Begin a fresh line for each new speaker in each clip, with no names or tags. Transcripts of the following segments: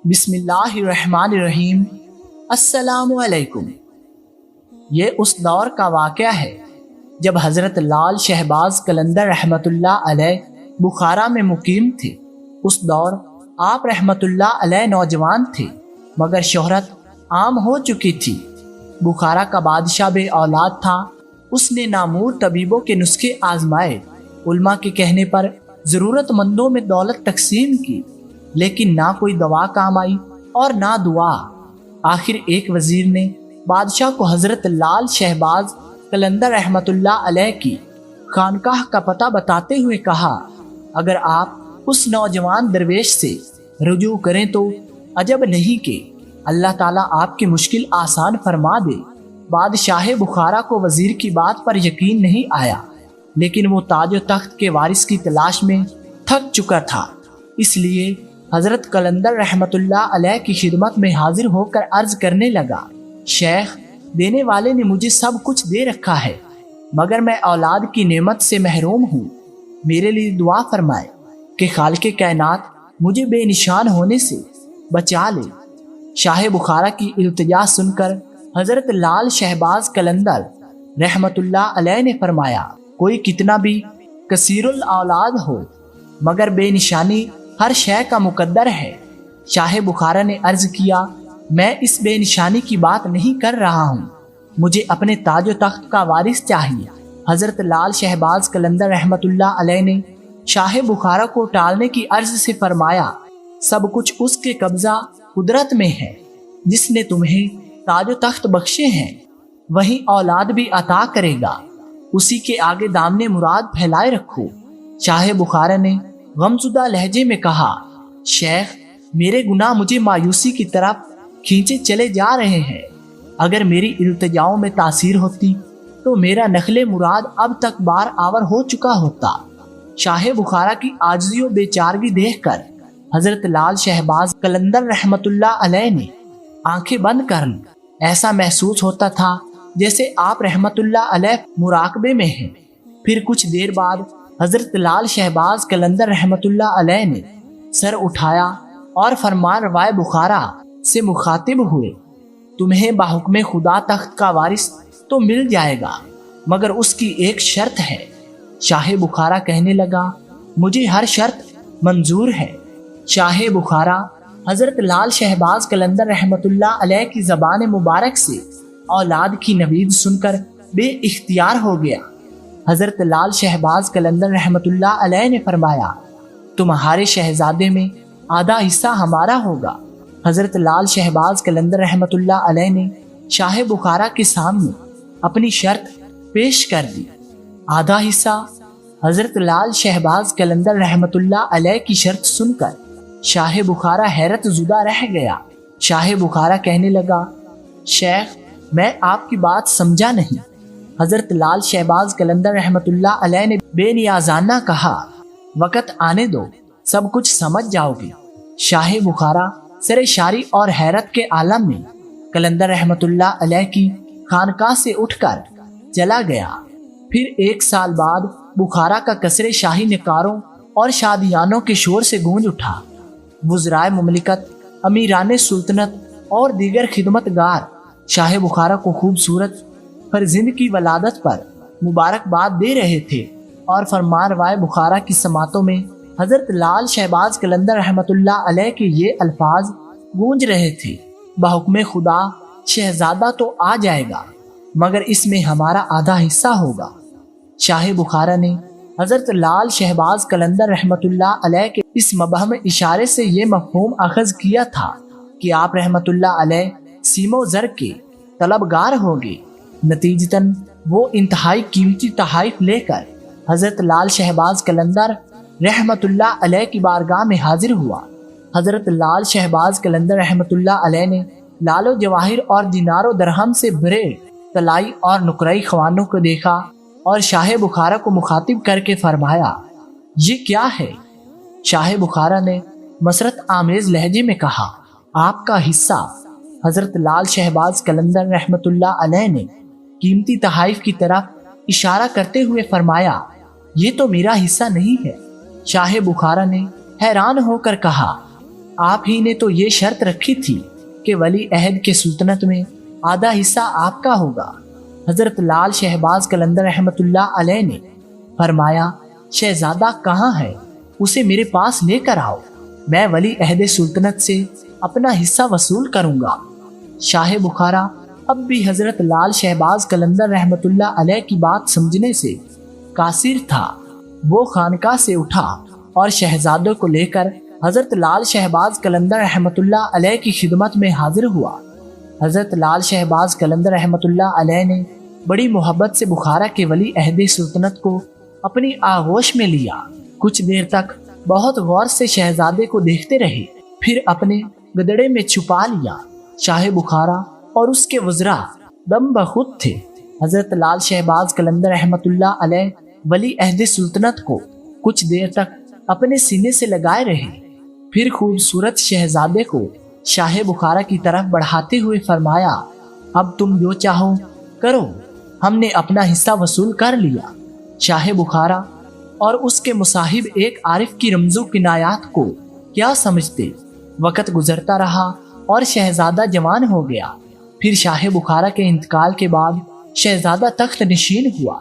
بسم اللہ الرحمن الرحیم۔ السلام علیکم۔ یہ اس دور کا واقعہ ہے جب حضرت لال شہباز قلندر رحمۃ اللہ علیہ بخارا میں مقیم تھے۔ اس دور آپ رحمۃ اللہ علیہ نوجوان تھے مگر شہرت عام ہو چکی تھی۔ بخارا کا بادشاہ بے اولاد تھا۔ اس نے نامور طبیبوں کے نسخے آزمائے، علماء کے کہنے پر ضرورت مندوں میں دولت تقسیم کی، لیکن نہ کوئی دوا کام آئی اور نہ دعا۔ آخر ایک وزیر نے بادشاہ کو حضرت لال شہباز قلندر رحمۃ اللہ علیہ کی خانقاہ کا پتہ بتاتے ہوئے کہا، اگر آپ اس نوجوان درویش سے رجوع کریں تو عجب نہیں کہ اللہ تعالیٰ آپ کی مشکل آسان فرما دے۔ بادشاہ بخارا کو وزیر کی بات پر یقین نہیں آیا، لیکن وہ تاج و تخت کے وارث کی تلاش میں تھک چکا تھا، اس لیے حضرت قلندر رحمۃ اللہ علیہ کی خدمت میں حاضر ہو کر عرض کرنے لگا، شیخ، دینے والے نے مجھے سب کچھ دے رکھا ہے مگر میں اولاد کی نعمت سے محروم ہوں۔ میرے لیے دعا فرمائے کہ خالق کائنات مجھے بے نشان ہونے سے بچا لے۔ شاہ بخارا کی التجا سن کر حضرت لال شہباز قلندر رحمۃ اللہ علیہ نے فرمایا، کوئی کتنا بھی کثیر الاولاد ہو مگر بے نشانی ہر شے کا مقدر ہے۔ شاہ بخارا نے عرض کیا، میں اس بے نشانی کی بات نہیں کر رہا ہوں، مجھے اپنے تاج و تخت کا وارث چاہیے۔ حضرت لال شہباز قلندر رحمۃ اللہ علیہ نے شاہ بخارا کو ٹالنے کی عرض سے فرمایا، سب کچھ اس کے قبضہ قدرت میں ہے، جس نے تمہیں تاج و تخت بخشے ہیں وہی اولاد بھی عطا کرے گا، اسی کے آگے دامن مراد پھیلائے رکھو۔ شاہ بخارا نے غمزدہ لہجے میں کہا، شیخ، میرے گناہ مجھے مایوسی کی طرف کھینچے چلے جا رہے ہیں، اگر میری التجاؤں میں تاثیر ہوتی تو میرا نخل مراد اب تک بار آور ہو چکا ہوتا۔ شاہ بخارا کی عاجزی و بے چارگی دیکھ کر حضرت لال شہباز قلندر رحمۃ اللہ علیہ نے آنکھیں بند کر لی۔ ایسا محسوس ہوتا تھا جیسے آپ رحمۃ اللہ علیہ مراقبے میں ہیں۔ پھر کچھ دیر بعد حضرت لال شہباز قلندر رحمۃ اللہ علیہ نے سر اٹھایا اور فرمان روائے بخارا سے مخاطب ہوئے، تمہیں بحکم خدا تخت کا وارث تو مل جائے گا مگر اس کی ایک شرط ہے۔ شاہ بخارا کہنے لگا، مجھے ہر شرط منظور ہے۔ شاہ بخارا حضرت لال شہباز قلندر رحمۃ اللہ علیہ کی زبان مبارک سے اولاد کی نوید سن کر بے اختیار ہو گیا۔ حضرت لال شہباز قلندر رحمۃ اللہ علیہ نے فرمایا، تمہارے شہزادے میں آدھا حصہ ہمارا ہوگا۔ حضرت لال شہباز قلندر رحمۃ اللہ علیہ نے شاہ بخارا کے سامنے اپنی شرط پیش کر دی۔ آدھا حصہ۔ حضرت لال شہباز قلندر رحمۃ اللہ علیہ کی شرط سن کر شاہ بخارا حیرت زدہ رہ گیا۔ شاہ بخارا کہنے لگا، شیخ، میں آپ کی بات سمجھا نہیں۔ حضرت لال شہباز قلندر رحمۃ اللہ علیہ نے بے نیازانہ کہا، وقت آنے دو، سب کچھ سمجھ جاؤ گے۔ شاہ بخارا سر شاری اور حیرت کے عالم میں قلندر رحمۃ اللہ علیہ کی خانقاہ سے اٹھ کر چلا گیا۔ پھر ایک سال بعد بخارا کا قصر شاہی نکاروں اور شادیانوں کے شور سے گونج اٹھا۔ وزرائے مملکت، امیران سلطنت اور دیگر خدمت گار شاہ بخارا کو خوبصورت فرزند کی ولادت پر مبارکباد دے رہے تھے اور فرمان روائے بخارا کی سماعتوں میں حضرت لال شہباز قلندر رحمۃ اللہ علیہ کے یہ الفاظ گونج رہے تھے، بحکم خدا شہزادہ تو آ جائے گا مگر اس میں ہمارا آدھا حصہ ہوگا۔ شاہ بخارا نے حضرت لال شہباز قلندر رحمۃ اللہ علیہ کے اس مبہم اشارے سے یہ مفہوم اخذ کیا تھا کہ آپ رحمۃ اللہ علیہ سیم و زر کے طلبگار ہوگے۔ نتیجتاً وہ انتہائی قیمتی تحائف لے کر حضرت لال شہباز قلندر رحمۃ اللہ علیہ کی بارگاہ میں حاضر ہوا۔ حضرت لال شہباز قلندر رحمۃ اللہ علیہ نے لال و جواہر اور دینار و درہم سے بھرے طلائی اور نقرئی خوانوں کو دیکھا اور شاہ بخارا کو مخاطب کر کے فرمایا، یہ کیا ہے؟ شاہ بخارا نے مسرت آمیز لہجے میں کہا، آپ کا حصہ۔ حضرت لال شہباز قلندر رحمۃ اللہ علیہ نے قیمتی تحائف کی طرف اشارہ کرتے ہوئے فرمایا، یہ تو میرا حصہ نہیں ہے۔ شاہ بخارا نے حیران ہو کر کہا، آپ ہی نے تو یہ شرط رکھی تھی کہ ولی عہد کے سلطنت میں آدھا حصہ آپ کا ہوگا۔ حضرت لال شہباز قلندر رحمت اللہ علیہ نے فرمایا، شہزادہ کہاں ہے؟ اسے میرے پاس لے کر آؤ، میں ولی عہد سلطنت سے اپنا حصہ وصول کروں گا۔ شاہ بخارا اب بھی حضرت لال شہباز قلندر رحمت اللہ علیہ کی بات سمجھنے سے قاصر تھا۔ وہ خانقاہ سے اٹھا اور شہزادوں کو لے کر حضرت لال شہباز قلندر رحمت اللہ علیہ کی خدمت میں حاضر ہوا۔ حضرت لال شہباز قلندر رحمت اللہ علیہ نے بڑی محبت سے بخارا کے ولی عہد سلطنت کو اپنی آغوش میں لیا۔ کچھ دیر تک بہت غور سے شہزادے کو دیکھتے رہے، پھر اپنے گدڑے میں چھپا لیا۔ شاہ بخارا اور اس کے وزراء دم بخود تھے۔ حضرت لال شہباز قلندر رحمت اللہ علیہ ولی عہد سلطنت کو کچھ دیر تک اپنے سینے سے لگائے رہے، پھر خوبصورت شہزادے کو شاہ بخارا کی طرف بڑھاتے ہوئے فرمایا، اب تم جو چاہو کرو، ہم نے اپنا حصہ وصول کر لیا۔ شاہ بخارا اور اس کے مصاحب ایک عارف کی رمز و کنایات کو کیا سمجھتے؟ وقت گزرتا رہا اور شہزادہ جوان ہو گیا۔ پھر شاہ بخارا کے انتقال کے بعد شہزادہ تخت نشین ہوا۔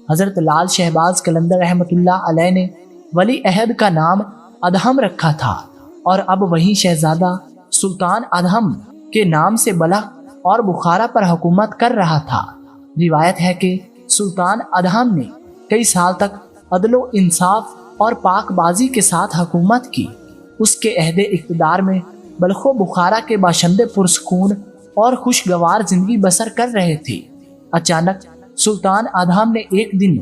حضرت لال شہباز قلندر رحمت اللہ علیہ نے ولی عہد کا نام ادہم رکھا تھا، اور اب وہی شہزادہ سلطان ادہم کے نام سے بلخ اور بخارا پر حکومت کر رہا تھا۔ روایت ہے کہ سلطان ادہم نے کئی سال تک عدل و انصاف اور پاک بازی کے ساتھ حکومت کی۔ اس کے عہد اقتدار میں بلخ و بخارا کے باشندے پرسکون اور خوشگوار زندگی بسر کر رہے تھے۔ اچانک سلطان ادہم نے ایک دن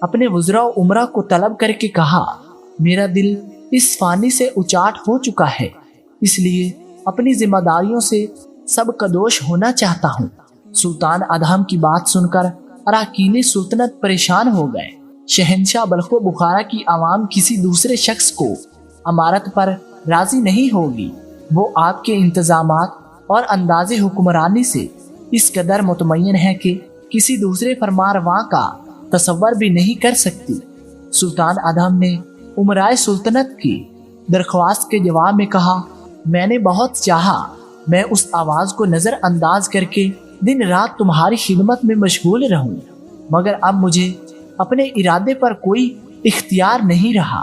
اپنے وزراء و امراء کو طلب کر کے کہا، میرا دل اس فانی سے اچاٹ ہو چکا ہے، اس لیے اپنی ذمہ داریوں سے سب قدوش ہونا چاہتا ہوں۔ سلطان ادہم کی بات سن کر اراکین سلطنت پریشان ہو گئے۔ شہنشاہ بلخ و بخارا کی عوام کسی دوسرے شخص کو امارت پر راضی نہیں ہوگی۔ وہ آپ کے انتظامات اور انداز حکمرانی سے اس قدر مطمئن ہے کہ کسی دوسرے فرمانرواں کا تصور بھی نہیں کر سکتی۔ سلطان ادہم نے امرائے سلطنت کی درخواست کے جواب میں کہا، میں نے بہت چاہا میں اس آواز کو نظر انداز کر کے دن رات تمہاری خدمت میں مشغول رہوں، مگر اب مجھے اپنے ارادے پر کوئی اختیار نہیں رہا۔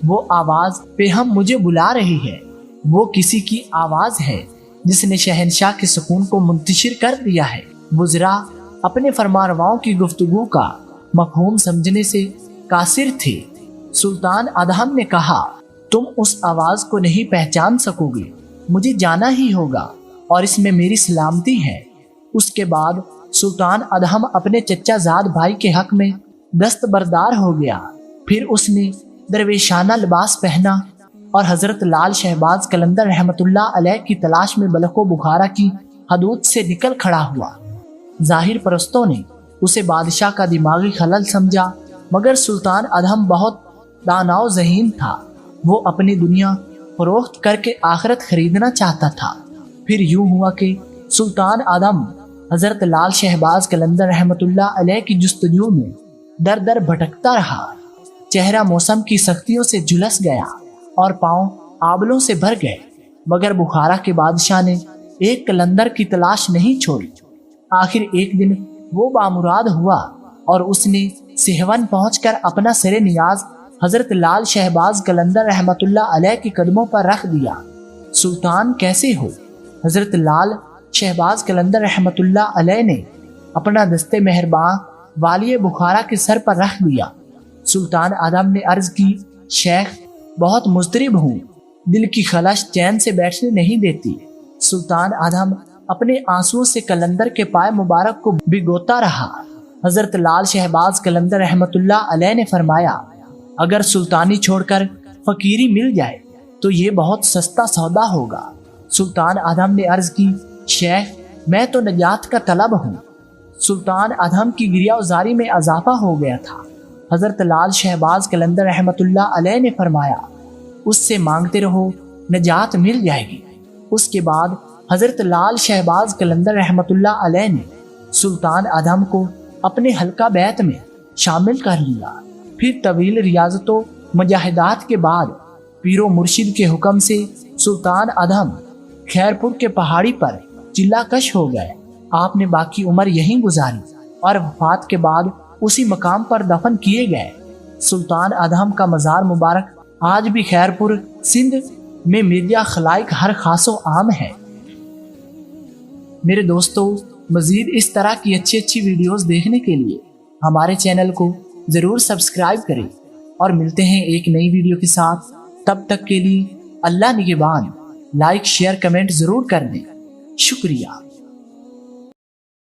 وہ آواز پہ ہم مجھے بلا رہی ہے، وہ کسی کی آواز ہے جس نے شہنشاہ کے سکون کو منتشر کر دیا ہے۔ وزراء اپنے فرمانرواؤں کی گفتگو کا مفہوم سمجھنے سے قاصر تھے۔ سلطان ادہم نے کہا، تم اس آواز کو نہیں پہچان سکو گے، مجھے جانا ہی ہوگا اور اس میں میری سلامتی ہے۔ اس کے بعد سلطان ادہم اپنے چچا زاد بھائی کے حق میں دستبردار ہو گیا۔ پھر اس نے درویشانہ لباس پہنا اور حضرت لال شہباز قلندر رحمت اللہ علیہ کی تلاش میں بلخ و بخارا کی حدود سے نکل کھڑا ہوا۔ ظاہر پرستوں نے اسے بادشاہ کا دماغی خلل سمجھا، مگر سلطان ادہم بہت دانا و ذہین تھا۔ وہ اپنی دنیا فروخت کر کے آخرت خریدنا چاہتا تھا۔ پھر یوں ہوا کہ سلطان ادہم حضرت لال شہباز قلندر رحمت اللہ علیہ کی جستجو میں در در بھٹکتا رہا۔ چہرہ موسم کی سختیوں سے جھلس گیا اور پاؤں آبلوں سے بھر گئے، مگر بخارا کے بادشاہ نے ایک قلندر کی تلاش نہیں چھوڑی۔ آخر ایک دن وہ بامراد ہوا اور اس نے سہون پہنچ کر اپنا سر نیاز حضرت لال شہباز قلندر رحمت اللہ علیہ کے قدموں پر رکھ دیا۔ سلطان کیسے ہو؟ حضرت لال شہباز قلندر رحمت اللہ علیہ نے اپنا دستے مہرباں والی بخارا کے سر پر رکھ دیا۔ سلطان ادہم نے عرض کی، شیخ بہت مضطرب ہوں، دل کی خلش چین سے بیٹھنے نہیں دیتی۔ سلطان ادہم اپنے آنسوؤں سے قلندر کے پائے مبارک کو بھگوتا رہا۔ حضرت لال شہباز قلندر رحمت اللہ علیہ نے فرمایا، اگر سلطانی چھوڑ کر فقیری مل جائے تو یہ بہت سستا سودا ہوگا۔ سلطان ادہم نے عرض کی، شیخ میں تو نجات کا طلب ہوں۔ سلطان ادہم کی گریہ وزاری میں اضافہ ہو گیا تھا۔ حضرت لال شہباز قلندر رحمت اللہ علیہ نے فرمایا، اس سے مانگتے رہو، نجات مل جائے گی۔ اس کے بعد حضرت لال شہباز قلندر رحمت اللہ علیہ نے سلطان ادہم کو اپنے حلقہ بیت میں شامل کر لیا۔ پھر طویل ریاضت و مجاہدات کے بعد پیر و مرشد کے حکم سے سلطان ادہم خیرپور کے پہاڑی پر چلا کش ہو گئے۔ آپ نے باقی عمر یہیں گزاری اور وفات کے بعد اسی مقام پر دفن کیے گئے۔ سلطان ادہم کا مزار مبارک آج بھی خیرپور سندھ میں میڈیا خلائق ہر خاص و عام ہے۔ میرے دوستو، مزید اس طرح کی اچھی ویڈیوز دیکھنے کے لیے ہمارے چینل کو ضرور سبسکرائب کریں، اور ملتے ہیں ایک نئی ویڈیو کے ساتھ۔ تب تک کے لیے اللہ نگہبان۔ لائک شیئر کمنٹ ضرور کر دیں۔ شکریہ۔